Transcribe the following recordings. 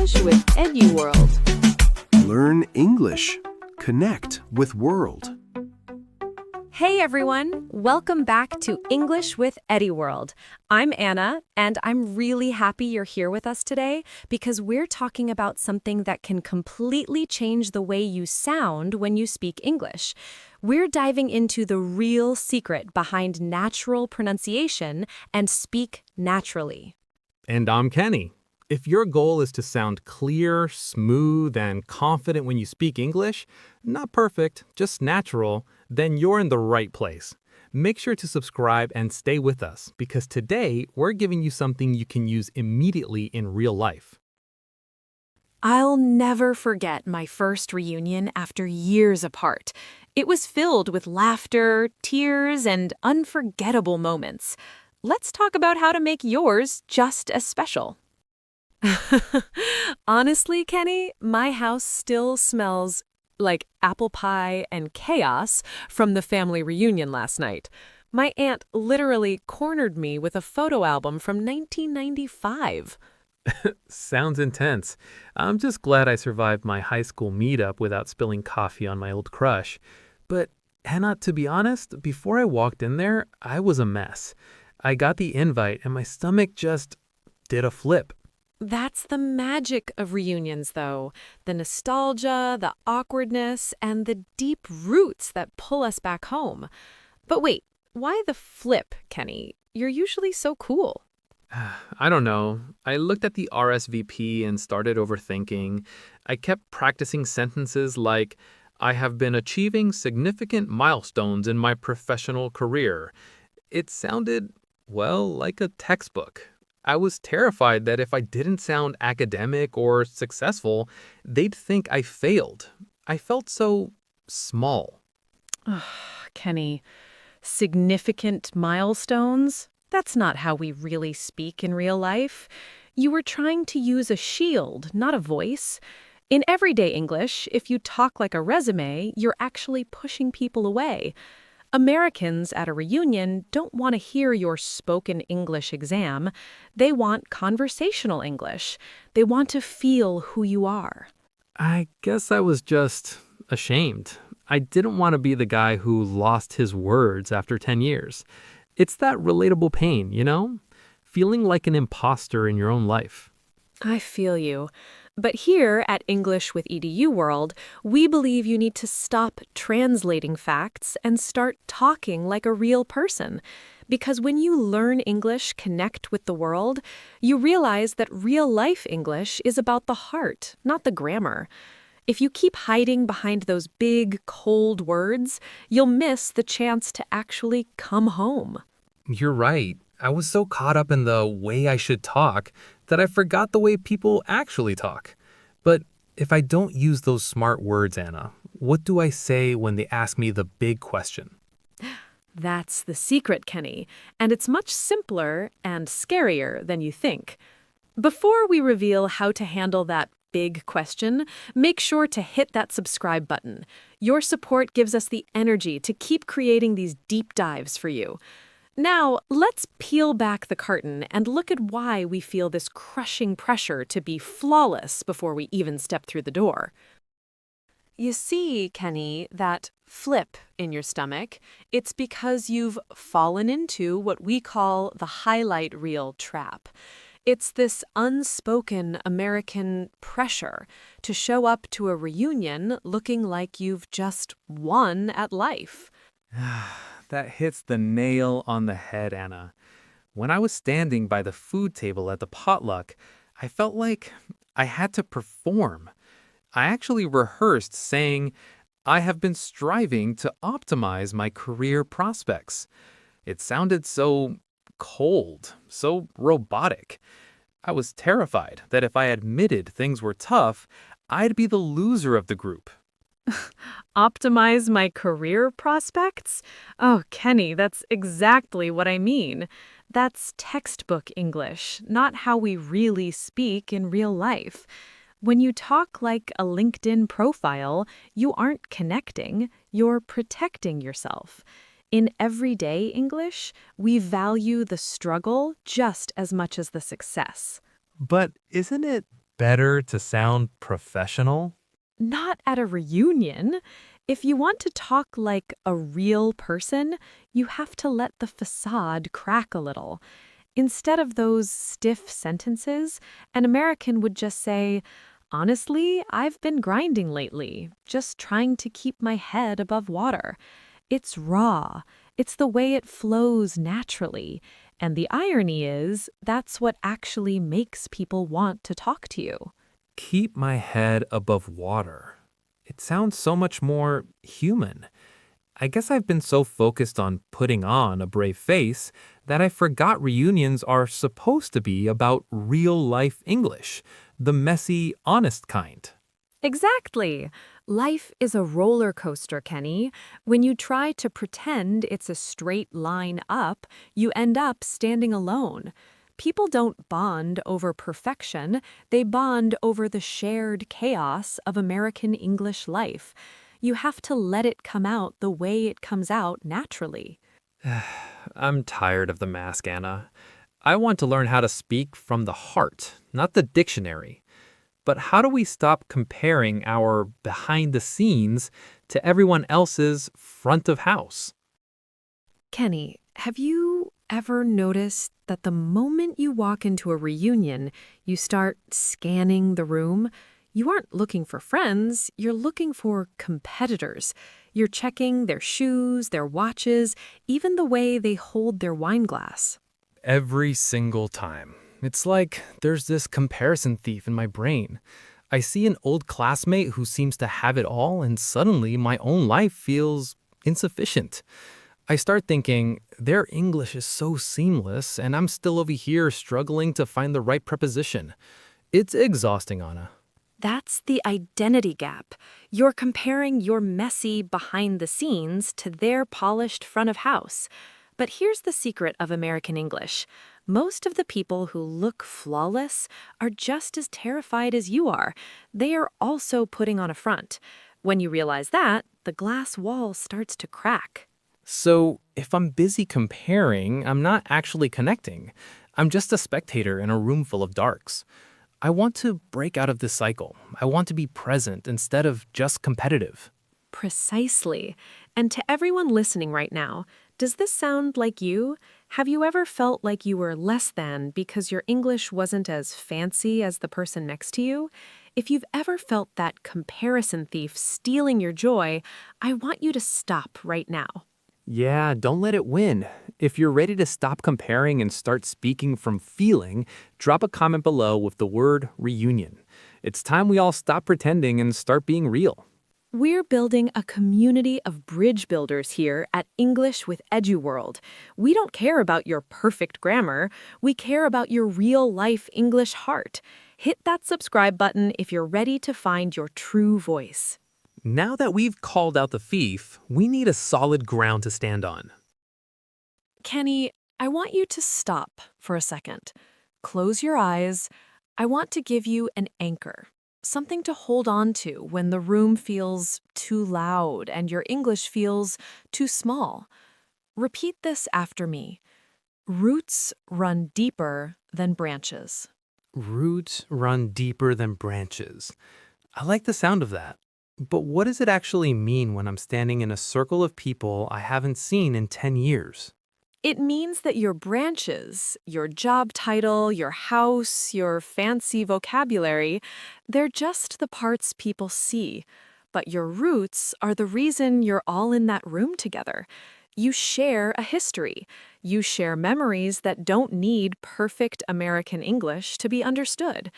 English with EduWorld. Learn English. Connect with world. Hey everyone, welcome back to English with EduWorld. I'm Anna, and I'm really happy you're here with us today because we're talking about something that can completely change the way you sound when you speak English. We're diving into the real secret behind natural pronunciation and speak naturally. And I'm Kenny. If your goal is to sound clear, smooth, and confident when you speak English, not perfect, just natural, then you're in the right place. Make sure to subscribe and stay with us because today we're giving you something you can use immediately in real life. I'll never forget my first reunion after years apart. It was filled with laughter, tears, and unforgettable moments. Let's talk about how to make yours just as special. Honestly, Kenny, my house still smells like apple pie and chaos from the family reunion last night. My aunt literally cornered me with a photo album from 1995. Sounds intense. I'm just glad I survived my high school meetup without spilling coffee on my old crush. But, Hannah, to be honest, before I walked in there, I was a mess. I got the invite and my stomach just did a flip. That's the magic of reunions, though. The nostalgia, the awkwardness, and the deep roots that pull us back home. But wait, why the flip, Kenny? You're usually so cool. I don't know. I looked at the RSVP and started overthinking. I kept practicing sentences like, I have been achieving significant milestones in my professional career. It sounded, well, like a textbook. I was terrified that if I didn't sound academic or successful, they'd think I failed. I felt so small. Kenny, significant milestones? That's not how we really speak in real life. You were trying to use a shield, not a voice. In everyday English, if you talk like a resume, you're actually pushing people away. Americans at a reunion don't want to hear your spoken English exam. They want conversational English. They want to feel who you are. I guess I was just ashamed. I didn't want to be the guy who lost his words after 10 years. It's that relatable pain, you know? Feeling like an imposter in your own life. I feel you. But here at English with EduWorld, we believe you need to stop translating facts and start talking like a real person. Because when you learn English, connect with the world, you realize that real-life English is about the heart, not the grammar. If you keep hiding behind those big, cold words, you'll miss the chance to actually come home. You're right. I was so caught up in the way I should talk that I forgot the way people actually talk. But if I don't use those smart words, Anna, what do I say when they ask me the big question? That's the secret, Kenny, and it's much simpler and scarier than you think. Before we reveal how to handle that big question, make sure to hit that subscribe button. Your support gives us the energy to keep creating these deep dives for you. Now, let's peel back the curtain and look at why we feel this crushing pressure to be flawless before we even step through the door. You see, Kenny, that flip in your stomach, it's because you've fallen into what we call the highlight reel trap. It's this unspoken American pressure to show up to a reunion looking like you've just won at life. That hits the nail on the head, Anna. When I was standing by the food table at the potluck, I felt like I had to perform. I actually rehearsed saying, I have been striving to optimize my career prospects. It sounded so cold, so robotic. I was terrified that if I admitted things were tough, I'd be the loser of the group. Optimize my career prospects? Oh, Kenny, that's exactly what I mean. That's textbook English, not how we really speak in real life. When you talk like a LinkedIn profile, you aren't connecting, you're protecting yourself. In everyday English, we value the struggle just as much as the success. But isn't it better to sound professional? Not at a reunion. If you want to talk like a real person, you have to let the facade crack a little. Instead of those stiff sentences, an American would just say, "Honestly, I've been grinding lately, just trying to keep my head above water." It's raw. It's the way it flows naturally. And the irony is, that's what actually makes people want to talk to you. Keep my head above water. It sounds so much more human. I guess I've been so focused on putting on a brave face that I forgot reunions are supposed to be about real life English, the messy, honest kind. Exactly. Life is a roller coaster, Kenny. When you try to pretend it's a straight line up, you end up standing alone. People don't bond over perfection, they bond over the shared chaos of American English life. You have to let it come out the way it comes out naturally. I'm tired of the mask, Anna. I want to learn how to speak from the heart, not the dictionary. But how do we stop comparing our behind the scenes to everyone else's front of house? Kenny, have you ever noticed that the moment you walk into a reunion, you start scanning the room? You aren't looking for friends, you're looking for competitors. You're checking their shoes, their watches, even the way they hold their wine glass. Every single time. It's like there's this comparison thief in my brain. I see an old classmate who seems to have it all, and suddenly my own life feels insufficient. I start thinking, their English is so seamless, and I'm still over here struggling to find the right preposition. It's exhausting, Anna. That's the identity gap. You're comparing your messy behind the scenes to their polished front of house. But here's the secret of American English. Most of the people who look flawless are just as terrified as you are. They are also putting on a front. When you realize that, the glass wall starts to crack. So, if I'm busy comparing, I'm not actually connecting. I'm just a spectator in a room full of darks. I want to break out of this cycle. I want to be present instead of just competitive. Precisely. And to everyone listening right now, does this sound like you? Have you ever felt like you were less than because your English wasn't as fancy as the person next to you? If you've ever felt that comparison thief stealing your joy, I want you to stop right now. Yeah, don't let it win. If you're ready to stop comparing and start speaking from feeling, drop a comment below with the word reunion. It's time we all stop pretending and start being real. We're building a community of bridge builders here at English with EduWorld. We don't care about your perfect grammar. We care about your real-life English heart. Hit that subscribe button if you're ready to find your true voice. Now that we've called out the thief, we need a solid ground to stand on. Kenny, I want you to stop for a second. Close your eyes. I want to give you an anchor. Something to hold on to when the room feels too loud and your English feels too small. Repeat this after me. Roots run deeper than branches. Roots run deeper than branches. I like the sound of that. But what does it actually mean when I'm standing in a circle of people I haven't seen in 10 years? It means that your branches, your job title, your house, your fancy vocabulary, they're just the parts people see. But your roots are the reason you're all in that room together. You share a history. You share memories that don't need perfect American English to be understood.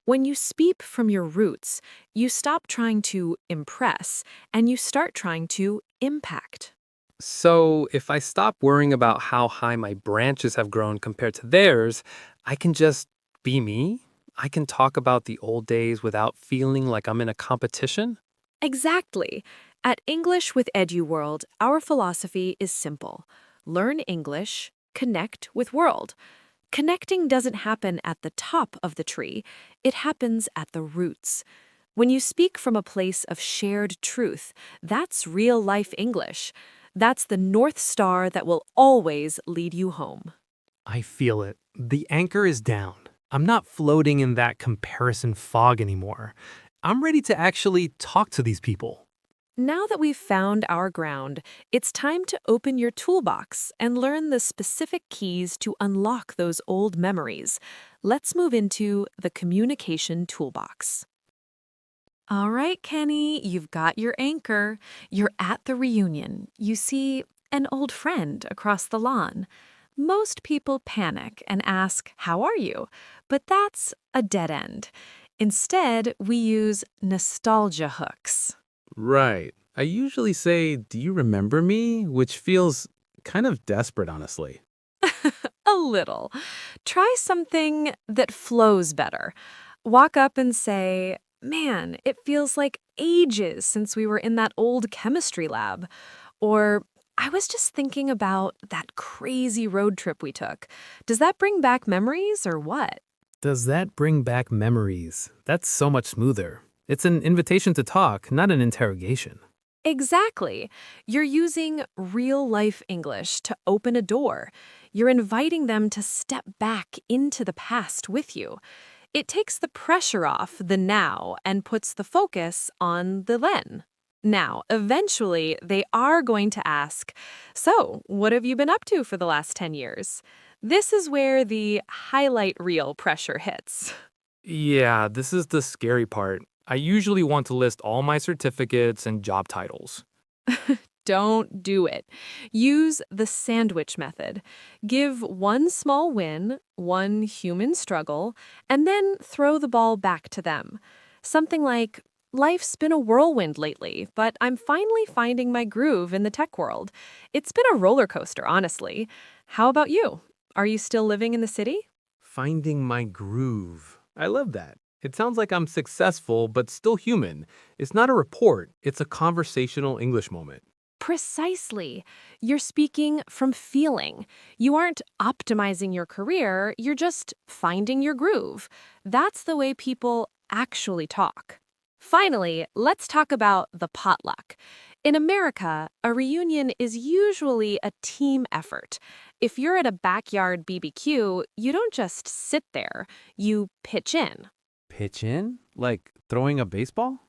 When you speak from your roots, you stop trying to impress and you start trying to impact. So, if I stop worrying about how high my branches have grown compared to theirs, I can just be me? I can talk about the old days without feeling like I'm in a competition? Exactly. At English with EduWorld, our philosophy is simple. Learn English, connect with world. Connecting doesn't happen at the top of the tree, it happens at the roots. When you speak from a place of shared truth, that's real-life English. That's the North Star that will always lead you home. I feel it. The anchor is down. I'm not floating in that comparison fog anymore. I'm ready to actually talk to these people. Now that we've found our ground, it's time to open your toolbox and learn the specific keys to unlock those old memories. Let's move into the communication toolbox. All right, Kenny, you've got your anchor. You're at the reunion. You see an old friend across the lawn. Most people panic and ask, "How are you?" But that's a dead end. Instead, we use nostalgia hooks. Right. I usually say, "Do you remember me?" which feels kind of desperate, honestly. A little. Try something that flows better. Walk up and say, "Man, it feels like ages since we were in that old chemistry lab." Or, "I was just thinking about that crazy road trip we took." Does that bring back memories or what? Does that bring back memories? That's so much smoother. It's an invitation to talk, not an interrogation. Exactly. You're using real life English to open a door. You're inviting them to step back into the past with you. It takes the pressure off the now and puts the focus on the then. Now, eventually, they are going to ask, "So, what have you been up to for the last 10 years?" This is where the highlight reel pressure hits. Yeah, this is the scary part. I usually want to list all my certificates and job titles. Don't do it. Use the sandwich method. Give one small win, one human struggle, and then throw the ball back to them. Something like, "Life's been a whirlwind lately, but I'm finally finding my groove in the tech world. It's been a roller coaster, honestly. How about you? Are you still living in the city?" Finding my groove. I love that. It sounds like I'm successful, but still human. It's not a report, it's a conversational English moment. Precisely. You're speaking from feeling. You aren't optimizing your career, you're just finding your groove. That's the way people actually talk. Finally, let's talk about the potluck. In America, a reunion is usually a team effort. If you're at a backyard BBQ, you don't just sit there, you pitch in. Pitch in? Like throwing a baseball?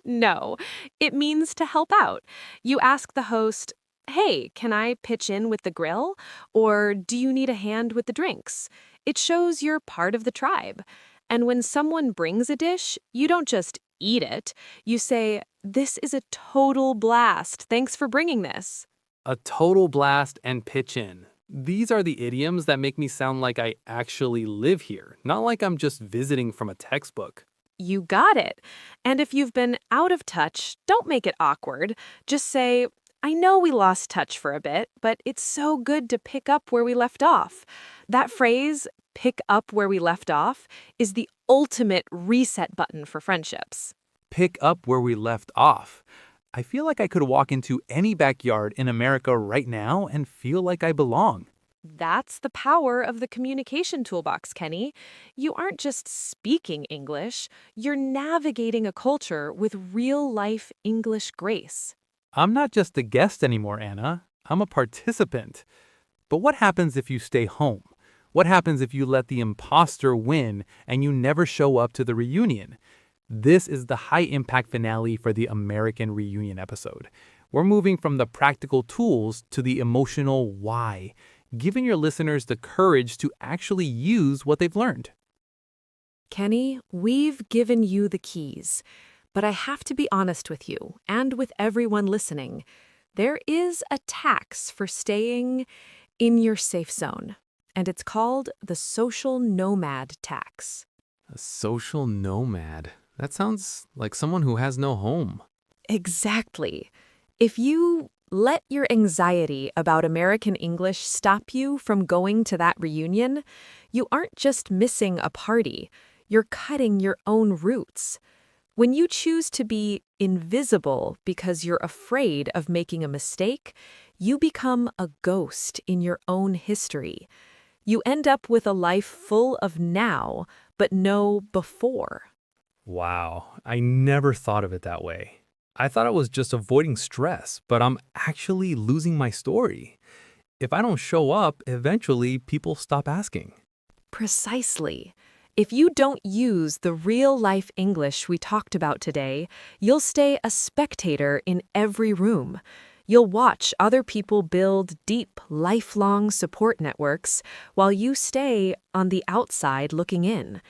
No, it means to help out. You ask the host, "Hey, can I pitch in with the grill?" Or, "Do you need a hand with the drinks?" It shows you're part of the tribe. And when someone brings a dish, you don't just eat it. You say, "This is a total blast. Thanks for bringing this." A total blast and pitch in. These are the idioms that make me sound like I actually live here, not like I'm just visiting from a textbook. You got it. And if you've been out of touch, don't make it awkward. Just say, "I know we lost touch for a bit, but it's so good to pick up where we left off." That phrase, "pick up where we left off," is the ultimate reset button for friendships. Pick up where we left off. I feel like I could walk into any backyard in America right now and feel like I belong. That's the power of the communication toolbox, Kenny. You aren't just speaking English, you're navigating a culture with real life English grace. I'm not just a guest anymore, Anna. I'm a participant. But what happens if you stay home? What happens if you let the imposter win and you never show up to the reunion? This is the high-impact finale for the American Reunion episode. We're moving from the practical tools to the emotional why, giving your listeners the courage to actually use what they've learned. Kenny, we've given you the keys, but I have to be honest with you and with everyone listening. There is a tax for staying in your safe zone, and it's called the social nomad tax. A social nomad. That sounds like someone who has no home. Exactly. If you let your anxiety about American English stop you from going to that reunion, you aren't just missing a party, you're cutting your own roots. When you choose to be invisible because you're afraid of making a mistake, you become a ghost in your own history. You end up with a life full of now, but no before. Wow, I never thought of it that way. I thought I was just avoiding stress, but I'm actually losing my story. If I don't show up, eventually people stop asking. Precisely. If you don't use the real-life English we talked about today, you'll stay a spectator in every room. You'll watch other people build deep, lifelong support networks while you stay on the outside looking in.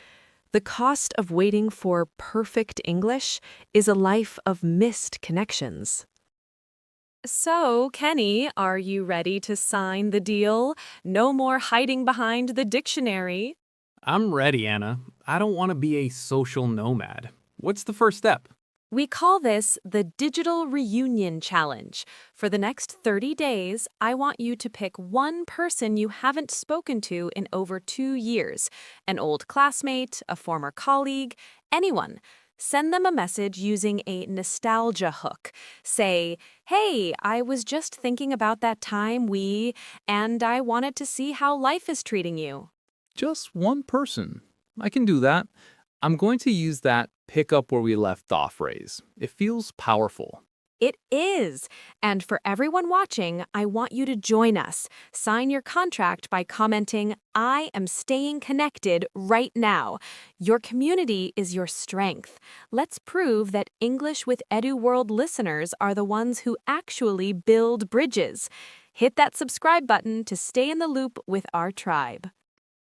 The cost of waiting for perfect English is a life of missed connections. So, Kenny, are you ready to sign the deal? No more hiding behind the dictionary. I'm ready, Anna. I don't want to be a social nomad. What's the first step? We call this the Digital Reunion Challenge. For the next 30 days, I want you to pick one person you haven't spoken to in over 2 years. An old classmate, a former colleague, anyone. Send them a message using a nostalgia hook. Say, hey, I was just thinking about that time and I wanted to see how life is treating you. Just one person. I can do that. I'm going to use that pick up where we left off phrase. It feels powerful. It is. And for everyone watching, I want you to join us. Sign your contract by commenting, I am staying connected right now. Your community is your strength. Let's prove that English with EduWorld listeners are the ones who actually build bridges. Hit that subscribe button to stay in the loop with our tribe.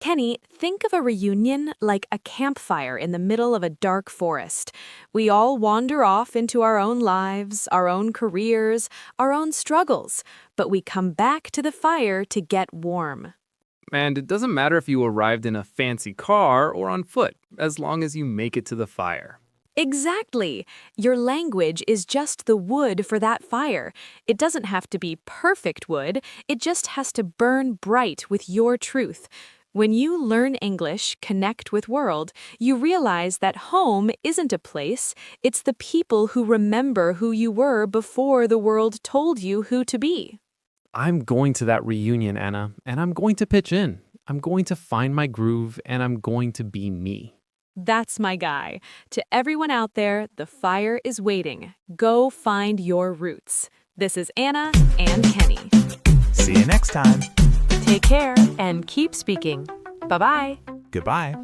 Kenny, think of a reunion like a campfire in the middle of a dark forest. We all wander off into our own lives, our own careers, our own struggles, but we come back to the fire to get warm. And it doesn't matter if you arrived in a fancy car or on foot, as long as you make it to the fire. Exactly. Your language is just the wood for that fire. It doesn't have to be perfect wood. It just has to burn bright with your truth. When you learn English, connect with world, you realize that home isn't a place, it's the people who remember who you were before the world told you who to be. I'm going to that reunion, Anna, and I'm going to pitch in. I'm going to find my groove, and I'm going to be me. That's my guy. To everyone out there, the fire is waiting. Go find your roots. This is Anna and Kenny. See you next time. Take care and keep speaking. Bye-bye. Goodbye.